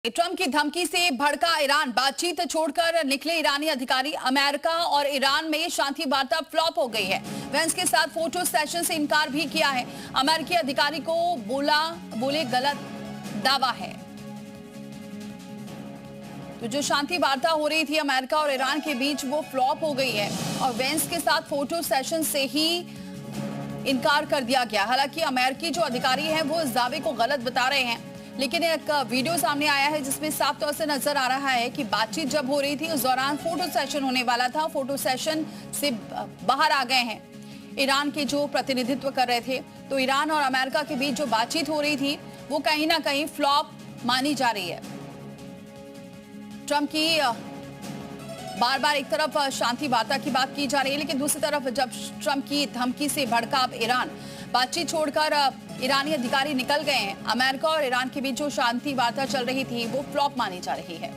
Trump की धमकी से भड़का ईरान, बातचीत छोड़कर निकले ईरानी अधिकारी। अमेरिका और ईरान में शांति वार्ता फ्लॉप हो गई है। वेंस के साथ फोटो सेशन से इनकार भी किया है। अमेरिकी अधिकारी को बोले गलत दावा है। तो जो शांति वार्ता हो रही थी अमेरिका और ईरान के बीच, वो फ्लॉप हो गई है और वेंस के साथ फोटो सेशन से ही इनकार कर दिया गया। हालांकि अमेरिकी जो अधिकारी हैं वो इस दावे को गलत बता रहे हैं, लेकिन एक वीडियो सामने आया है जिसमें साफ तौर से नजर आ रहा है कि बातचीत जब हो रही थी उस दौरान फोटो सेशन होने वाला था। फोटो सेशन से बाहर आ गए हैं ईरान के जो प्रतिनिधित्व कर रहे थे। तो ईरान और अमेरिका के बीच जो बातचीत हो रही थी वो कहीं ना कहीं फ्लॉप मानी जा रही है। ट्रंप की बार बार एक तरफ शांति वार्ता की बात की जा रही है, लेकिन दूसरी तरफ जब ट्रंप की धमकी से भड़का अब ईरान, बातचीत छोड़कर ईरानी अधिकारी निकल गए हैं। अमेरिका और ईरान के बीच जो शांति वार्ता चल रही थी वो फ्लॉप मानी जा रही है।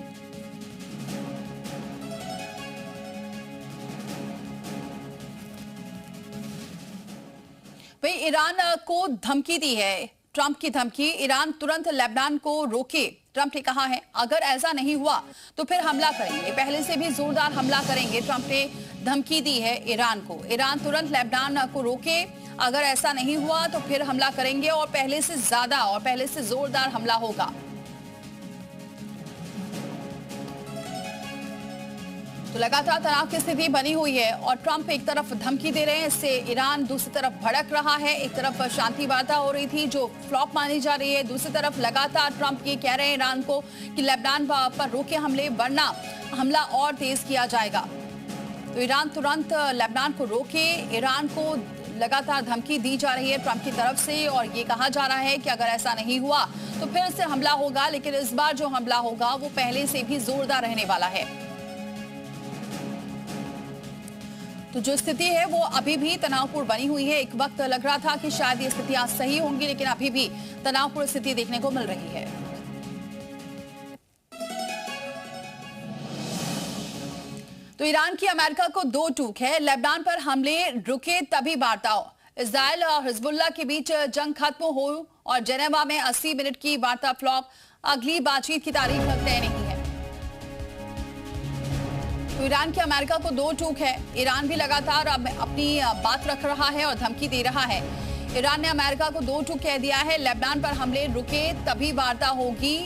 भाई ईरान को धमकी दी है, ट्रंप की धमकी। ईरान तुरंत लेबनान को रोके, ट्रंप ने कहा है। अगर ऐसा नहीं हुआ तो फिर हमला करेंगे, पहले से भी जोरदार हमला करेंगे। ट्रंप ने धमकी दी है ईरान को। ईरान तुरंत लेबनान को रोके, अगर ऐसा नहीं हुआ तो फिर हमला करेंगे और पहले से ज्यादा और पहले से जोरदार हमला होगा। तो लगातार तनाव की स्थिति बनी हुई है और ट्रंप एक तरफ धमकी दे रहे हैं, इससे ईरान दूसरी तरफ भड़क रहा है। एक तरफ शांति वार्ता हो रही थी जो फ्लॉप मानी जा रही है, दूसरी तरफ लगातार ट्रंप ये कह रहे हैं ईरान को कि लेबनान पर रोके हमले, वरना हमला और तेज किया जाएगा। तो ईरान तुरंत लेबनान को रोके, ईरान को लगातार धमकी दी जा रही है ट्रंप की तरफ से और ये कहा जा रहा है कि अगर ऐसा नहीं हुआ तो फिर से हमला होगा, लेकिन इस बार जो हमला होगा वो पहले से भी जोरदार रहने वाला है। तो जो स्थिति है वो अभी भी तनावपूर्ण बनी हुई है। एक वक्त लग रहा था कि शायद ये स्थितियां सही होंगी, लेकिन अभी भी तनावपूर्ण स्थिति देखने को मिल रही है। तो ईरान की अमेरिका को दो टूक है, लेबनान पर हमले रुके तभी वार्ता हो। इजराइल और हिजबुल्लाह के बीच जंग खत्म हो और जेनेवा में 80 मिनट की वार्ता फ्लॉप, अगली बातचीत की तारीख तय नहीं है। तो ईरान की अमेरिका को दो टूक है। ईरान भी लगातार अपनी बात रख रहा है और धमकी दे रहा है। ईरान ने अमेरिका को दो टूक कह दिया है, लेबनान पर हमले रुके तभी वार्ता होगी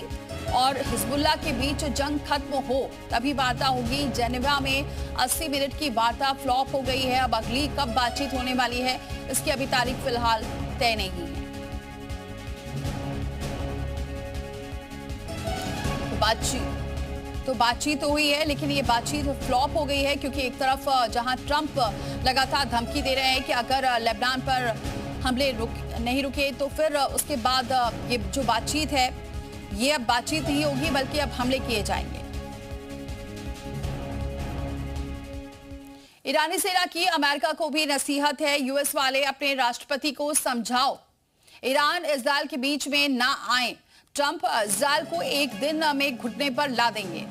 और हिजबुल्लाह के बीच जंग खत्म हो तभी वार्ता होगी। जेनेवा में 80 मिनट की वार्ता फ्लॉप हो गई है। अब अगली कब बातचीत होने वाली है इसकी अभी तारीख फिलहाल तय नहीं है। तो बातचीत हुई है, लेकिन ये बातचीत फ्लॉप हो गई है क्योंकि एक तरफ जहां ट्रंप लगातार धमकी दे रहे हैं कि अगर लेबनान पर हमले नहीं रुके तो फिर उसके बाद ये जो बातचीत है ये अब बातचीत नहीं होगी बल्कि अब हमले किए जाएंगे। ईरानी सेना की अमेरिका को भी नसीहत है, यूएस वाले अपने राष्ट्रपति को समझाओ, ईरान इजराइल के बीच में ना आए। ट्रंप इजराइल को एक दिन में घुटने पर ला देंगे।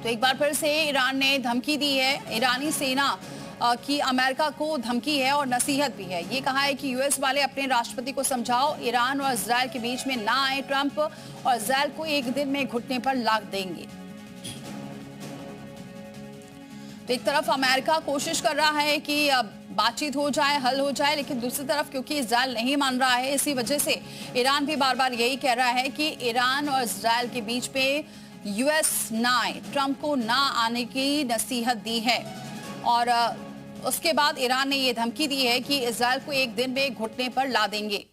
तो एक बार फिर से ईरान ने धमकी दी है, ईरानी सेना की अमेरिका को धमकी है और नसीहत भी है। ये कहा है कि यूएस वाले अपने राष्ट्रपति को समझाओ, ईरान और इजराइल के बीच में ना आए ट्रंप, और इजराइल को एक दिन में घुटने पर ला देंगे। तो एक तरफ अमेरिका कोशिश कर रहा है कि बातचीत हो जाए, हल हो जाए, लेकिन दूसरी तरफ क्योंकि इजराइल नहीं मान रहा है, इसी वजह से ईरान भी बार बार यही कह रहा है कि ईरान और इजराइल के बीच में यूएस ना आए। ट्रंप को ना आने की नसीहत दी है और उसके बाद ईरान ने यह धमकी दी है कि इजराइल को एक दिन में घुटने पर ला देंगे।